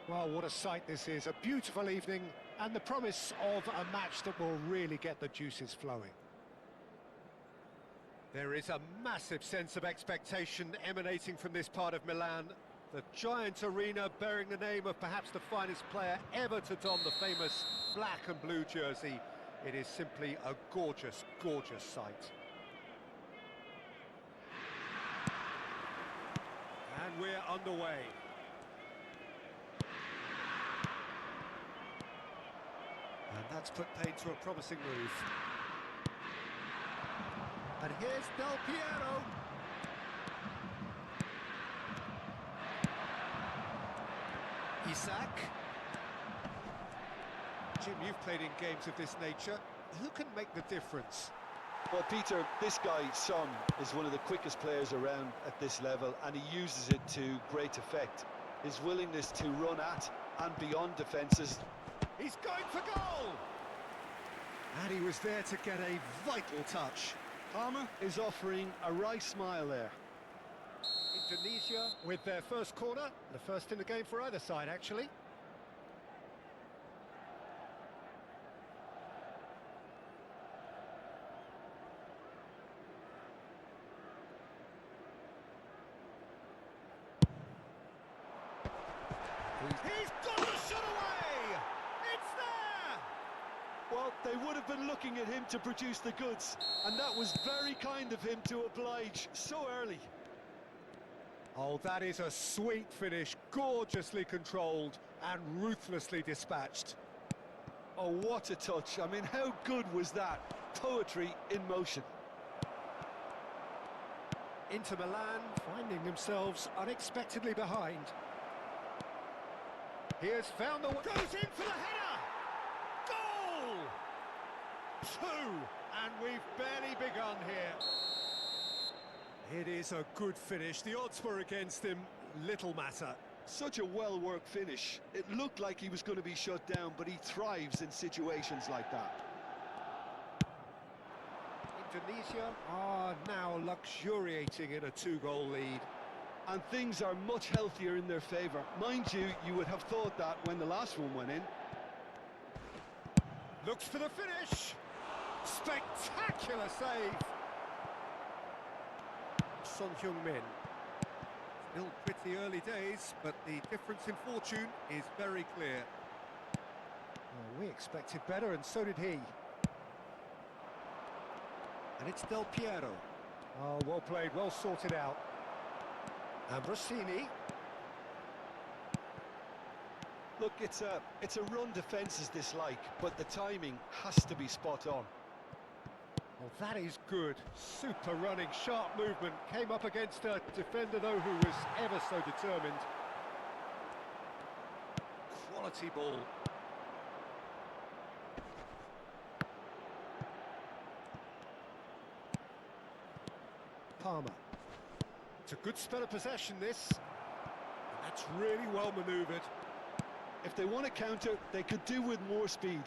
Well, what a sight this is. A beautiful evening and the promise of a match that will really get the juices flowing. There is a massive sense of expectation emanating from this part of Milan. The giant arena bearing the name of perhaps the finest player ever to don the famous black and blue jersey. It is simply a gorgeous, gorgeous sight. And we're underway. And that's put paid to a promising move. And here's Del Piero. Isak. Jim, you've played in games of this nature. Who can make the difference? Well, Peter, this guy, Son, is one of the quickest players around at this level, and he uses it to great effect. His willingness to run at and beyond defences. He's going for goal! And he was there to get a vital touch. Palmer is offering a wry smile there. Indonesia with their first corner, the first in the game for either side, actually. He's got the shot away! It's there! Well, they would have been looking at him to produce the goods, and that was very kind of him to oblige so early. Oh, that is a sweet finish, gorgeously controlled and ruthlessly dispatched. Oh, what a touch. I mean, how good was that? Poetry in motion. Inter Milan finding themselves unexpectedly behind. Here's found the... Goes in for the header! Goal! 2, and we've barely begun here. It is a good finish. The odds were against him. Little matter. Such a well-worked finish. It looked like he was going to be shut down, but he thrives in situations like that. Indonesia are now luxuriating in a 2-goal lead. And things are much healthier in their favour. Mind you, you would have thought that when the last one went in. Looks for the finish. Spectacular save. Son Heung-min. Still pretty early days, but the difference in fortune is very clear. Well, we expected better, and so did he. And it's Del Piero. Oh, well played, well sorted out. Ambrosini. Look, it's a run defences dislike, but the timing has to be spot on. Well, that is good. Super running, sharp movement. Came up against a defender, though, who was ever so determined. Quality ball. Palmer. It's a good spell of possession, this. And that's really well manoeuvred. If they want to counter, they could do with more speed.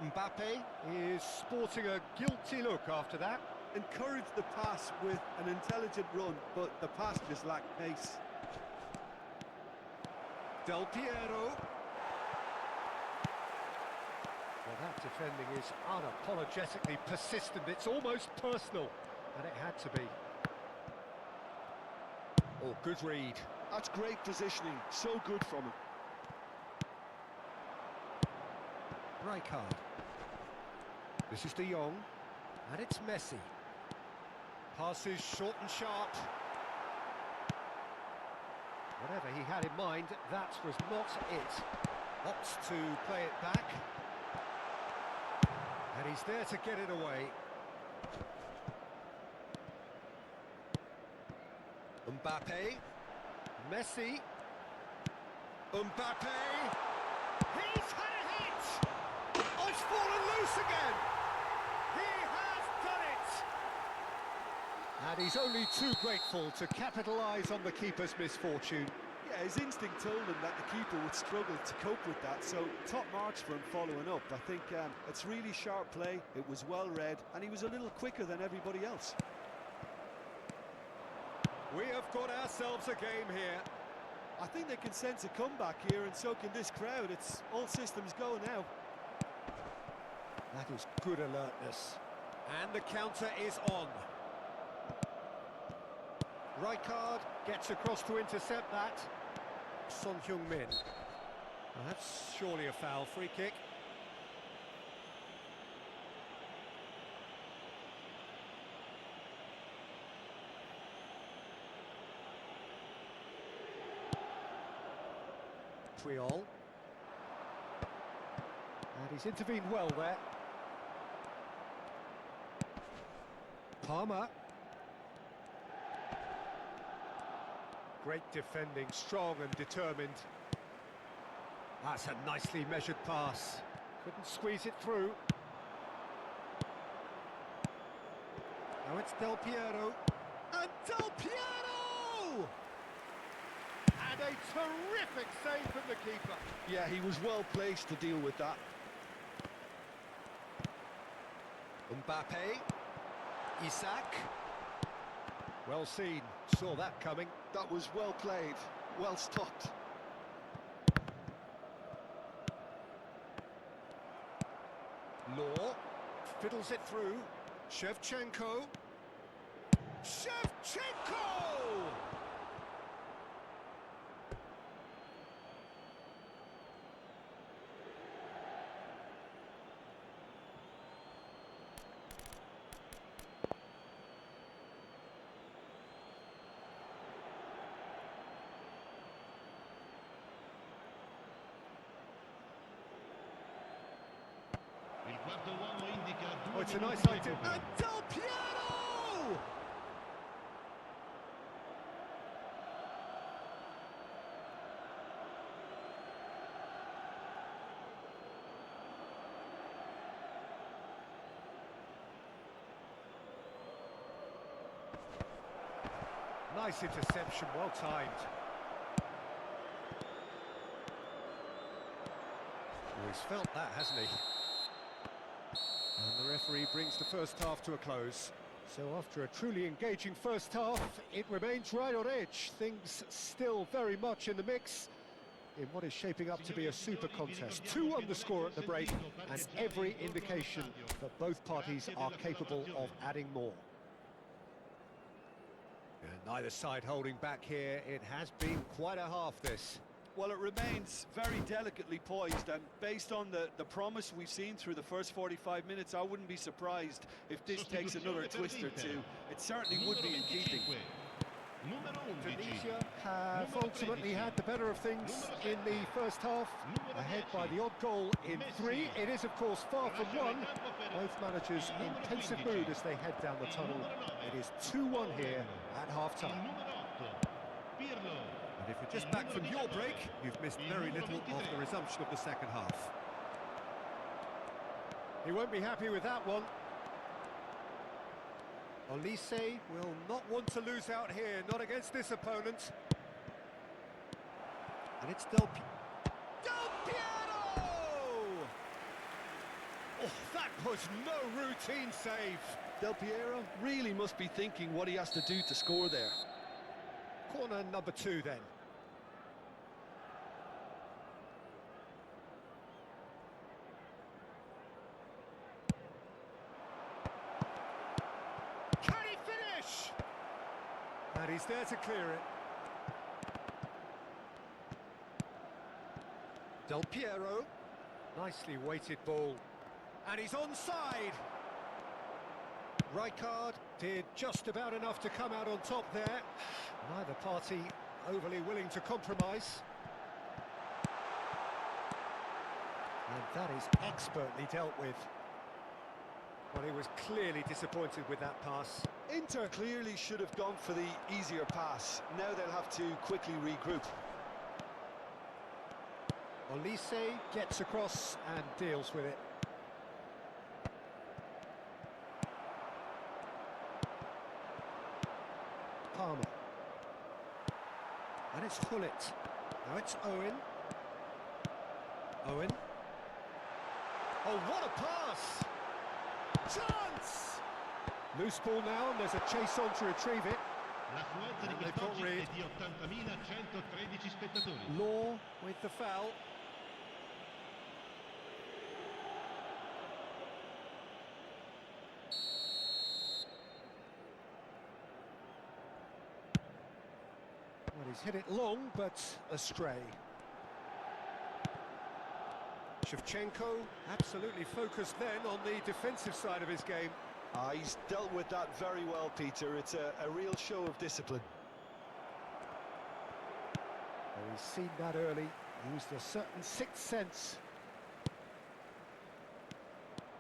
Mbappe is sporting a guilty look after that. Encourage the pass with an intelligent run, but the pass just lacked pace. Del Piero. Well, that defending is unapologetically persistent. It's almost personal, and it had to be. Oh, good read. That's great positioning. So good from him. Rijkaard. This is De Jong. And it's Messi. Passes short and sharp. Whatever he had in mind, that was not it. Opts to play it back. And he's there to get it away. Mbappe. Messi. Mbappe. He's had a hit! Oh, it's fallen loose again! He has done it! And he's only too grateful to capitalise on the keeper's misfortune. Yeah, his instinct told him that the keeper would struggle to cope with that, so top marks for him following up. I think it's really sharp play, it was well read, and he was a little quicker than everybody else. We have got ourselves a game here. I think they can sense a comeback here, and so can this crowd. It's all systems go now. That is good alertness. And the counter is on. Rijkaard gets across to intercept that. Son Heung-min. Well, that's surely a foul. Free kick. Triol. And he's intervened well there. Palmer. Great defending, strong and determined. That's a nicely measured pass. Couldn't squeeze it through. Now it's Del Piero. And Del Piero! And a terrific save from the keeper. Yeah, he was well placed to deal with that. Mbappe. Isak. Well seen, saw that coming. That was well played, well stopped. Law fiddles it through. Shevchenko. Shevchenko! Oh, it's a nice idea. And Del Piero! Nice interception, well timed. Oh, he's felt that, hasn't he? And the referee brings the first half to a close. So after a truly engaging first half, it remains right on edge. Things still very much in the mix in what is shaping up to be a super contest. 2-1 the score at the break, and every indication that both parties are capable of adding more. And neither side holding back here. It has been quite a half, this. Well, it remains very delicately poised, and based on the promise we've seen through the first 45 minutes, I wouldn't be surprised if this takes another twist or two. It certainly would be in keeping. Tunisia have ultimately had the better of things in the first half, ahead by the odd goal in 3. It is, of course, far from 1. Both managers in pensive mood as they head down the tunnel. It is 2-1 here at half-time. And if you're just back from your break, you've missed very little of the resumption of the second half. He won't be happy with that one. Olise will not want to lose out here, not against this opponent. And it's Del Piero! Oh, that was no routine save. Del Piero really must be thinking what he has to do to score there. Corner number 2 then. Can he finish? And he's there to clear it. Del Piero. Nicely weighted ball. And he's onside. Rijkaard did just about enough to come out on top there. Neither party overly willing to compromise. And that is expertly dealt with. Well, he was clearly disappointed with that pass. Inter clearly should have gone for the easier pass. Now they'll have to quickly regroup. Olise gets across and deals with it. Palmer. And it's Hullet. Now it's Owen. Owen. Oh, what a pass! Chance! Loose ball now, and there's a chase on to retrieve it. L'affluenza di And they've got quest'oggi rid. è di 80.113 spettatori. Law with the foul. Well, he's hit it long, but astray. Shevchenko absolutely focused then on the defensive side of his game. He's dealt with that very well, Peter. It's a real show of discipline. Well, he's seen that early, used a certain sixth sense.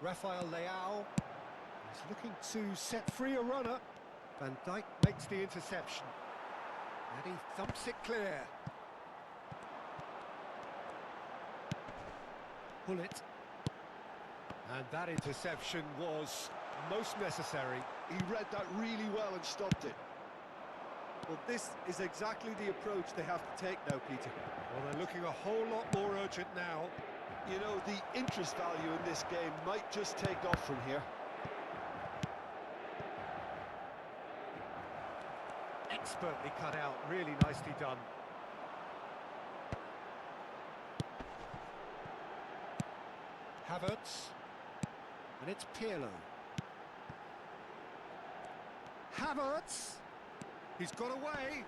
Rafael Leao is looking to set free a runner. Van Dijk makes the interception. And he thumps it clear. Pull it. And that interception was most necessary. He read that really well and stopped it. Well, this is exactly the approach they have to take now, Peter. Well, they're looking a whole lot more urgent now. You know, the interest value in this game might just take off from here. Expertly cut out, really nicely done. Havertz. And it's Pirlo. Havertz! He's got away.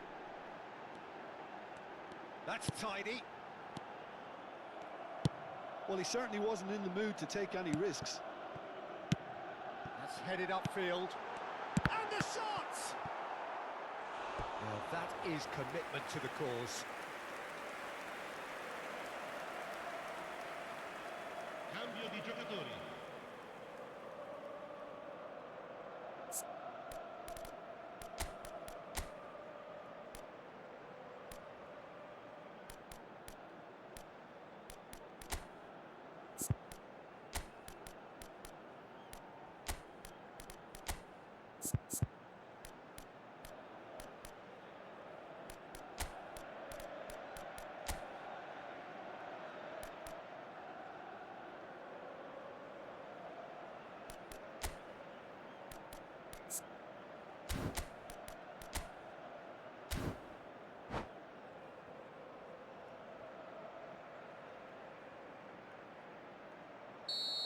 That's tidy. Well, he certainly wasn't in the mood to take any risks. That's headed upfield. And the shot! Well, that is commitment to the cause. Cambio di giocatori.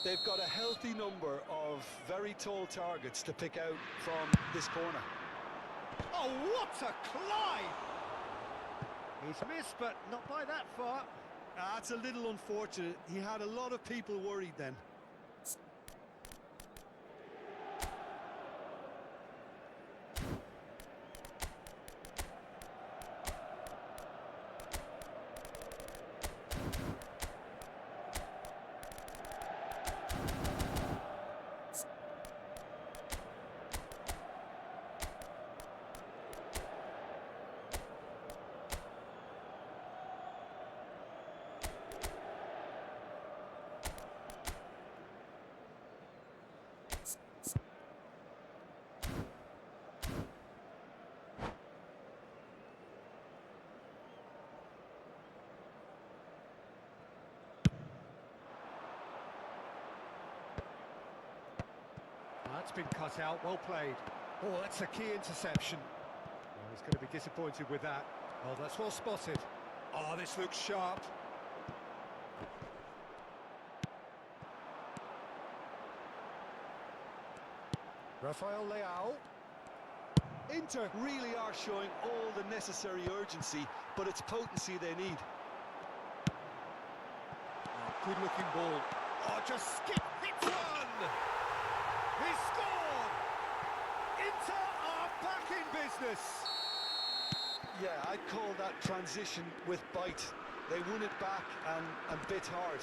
They've got a healthy number of very tall targets to pick out from this corner. Oh, what a climb! He's missed, but not by that far. That's a little unfortunate. He had a lot of people worried then. That's been cut out, well played. Oh, that's a key interception. Oh, he's going to be disappointed with that. Oh, that's well spotted. Oh, this looks sharp. Rafael Leao. Inter really are showing all the necessary urgency, but it's potency they need. Oh, good-looking ball. Oh, just skip, hits one! He scored! Inter are back in business! Yeah, I'd call that transition with bite. They won it back and bit hard.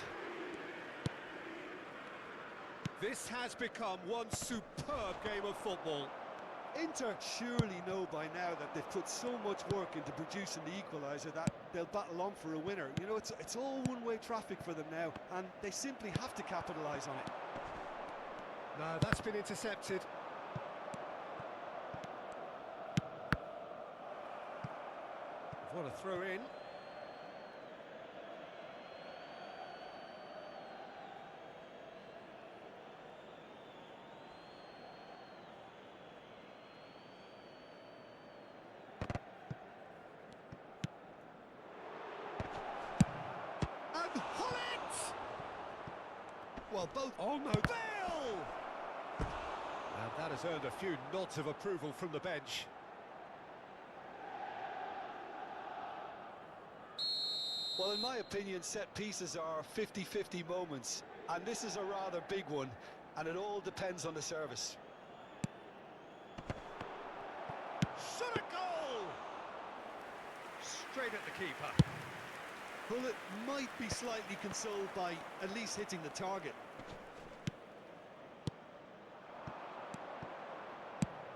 This has become one superb game of football. Inter surely know by now that they've put so much work into producing the equaliser that they'll battle on for a winner. You know, it's all one-way traffic for them now, and they simply have to capitalise on it. No, that's been intercepted. What a throw in. Well, both... Oh no, Bale! And that has earned a few nods of approval from the bench. Well, in my opinion, set pieces are 50-50 moments, and this is a rather big one, and it all depends on the service. Shot a goal! Straight at the keeper. Well, it might be slightly consoled by at least hitting the target.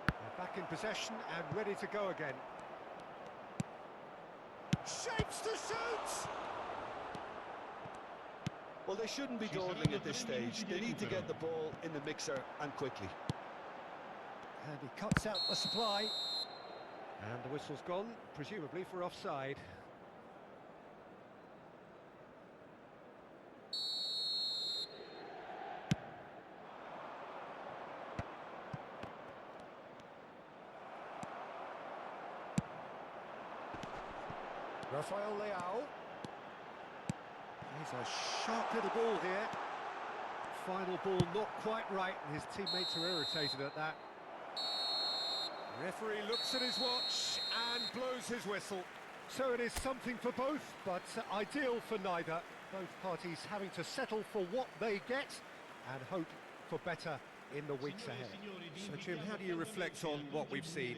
They're back in possession and ready to go again. Shapes to shoot! Well, they shouldn't be dawdling at this stage. They need to get the ball in the mixer and quickly. And he cuts out the supply. And the whistle's gone, presumably for offside. Rafael Leao. He's a sharp little ball here. Final ball not quite right, and his teammates are irritated at that. Referee looks at his watch and blows his whistle. So it is something for both, but ideal for neither. Both parties having to settle for what they get and hope for better in the weeks ahead. So Jim, how do you reflect on what we've seen?